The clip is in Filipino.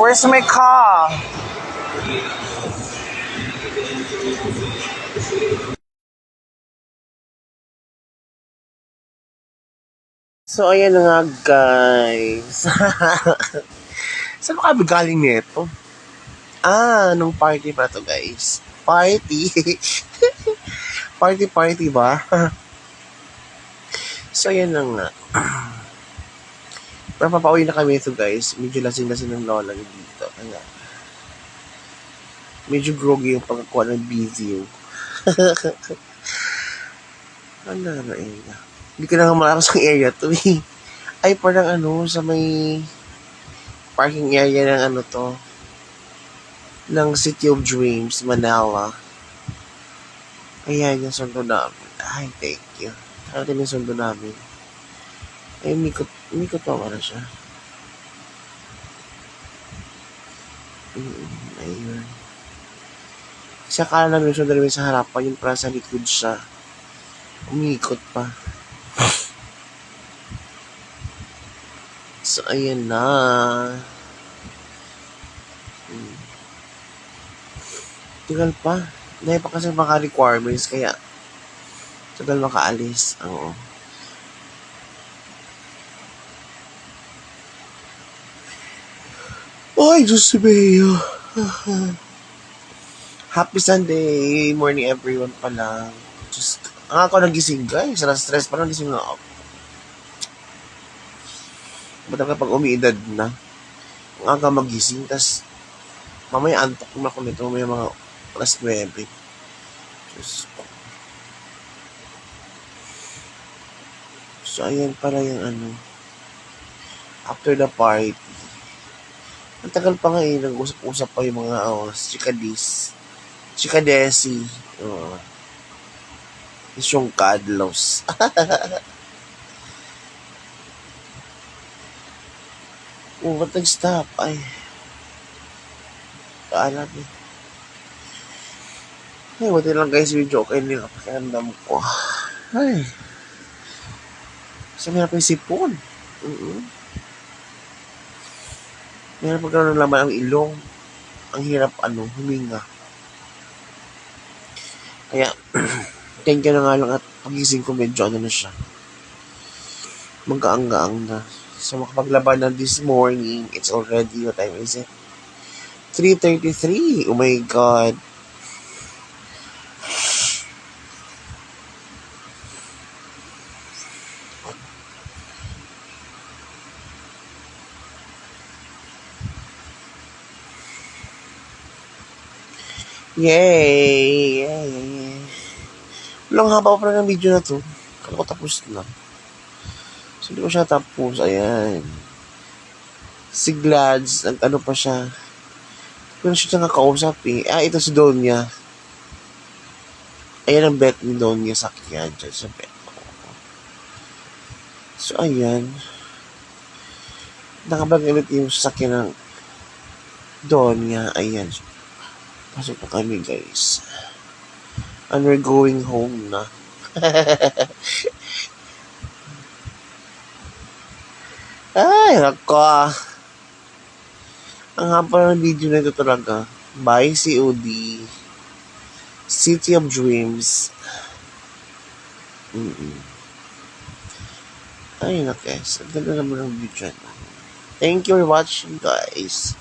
Where's my car? So, ayan na nga, guys. Saan ka galing nito? Nung party pa to, guys. Party? Party ba? So, ayan na nga. Papauwi na kami ito, guys. Medyo lasing-lasing ng lola dito. Kaya, medyo groggy yung pagkakuha ng video. Ano na area? Hindi ko na nga malakas ang area to, eh. Ay, parang sa may parking area ng ng City of Dreams, Manila. Ayan, yung sundo namin. Ay, thank you. Atin yung sundo namin. Ay, umikot pa wala siya. Ayun. Kasi akala namin yung sundo namin sa harapan, yung para sa likod siya. Umikot pa. So, ayan na. Tagal pa. Dahil pa kasi mga requirements, kaya tagal makaalis. Oo. Ay, Diyos sabihin. Happy Sunday morning, everyone pala. Just, ako nagising, guys. Stress pa lang gising na ako. Ba't kapag umiidad na, ang aga magising, tas mamaya antok na ako nito, may mga alas 9. Just, so, ayan pala yung after the party. Ang tagal pa nga nag-usap-usap pa yung mga chikadesi. Yung Carlos. Ba't nag-stop? Ay. Paalam eh. Ay, buti lang guys, video okay nila pakiramdam ko. Ay. Kasi may napang sipon. Meron pagkaroon ng laman ang ilong. Ang hirap huminga. Kaya, thank you na nga lang at pagising ko medyo na siya. Magkaang-gaang na. So, makapaglaban na this morning. It's already, what time is it? 3:33. Oh my God. Yay! Walang haba pa ng video na to. Kala ko tapos na. So, hindi ko siya tapos. Ayan. Si Glads, pa siya. Pero siya nakakausap eh. Ito si Donya. Ayan ang bet ni Donya sakyan dyan sa bet. So, ayan. Nakabagamit yung sasakyan ng Donya. Ayan. Pasok na kami, guys. And we're going home na. Ay, nako. Ang haba ng video na ito talaga. By COD. City of Dreams. Ay, nakes. Ang ganda naman ng video na. Thank you for watching, guys.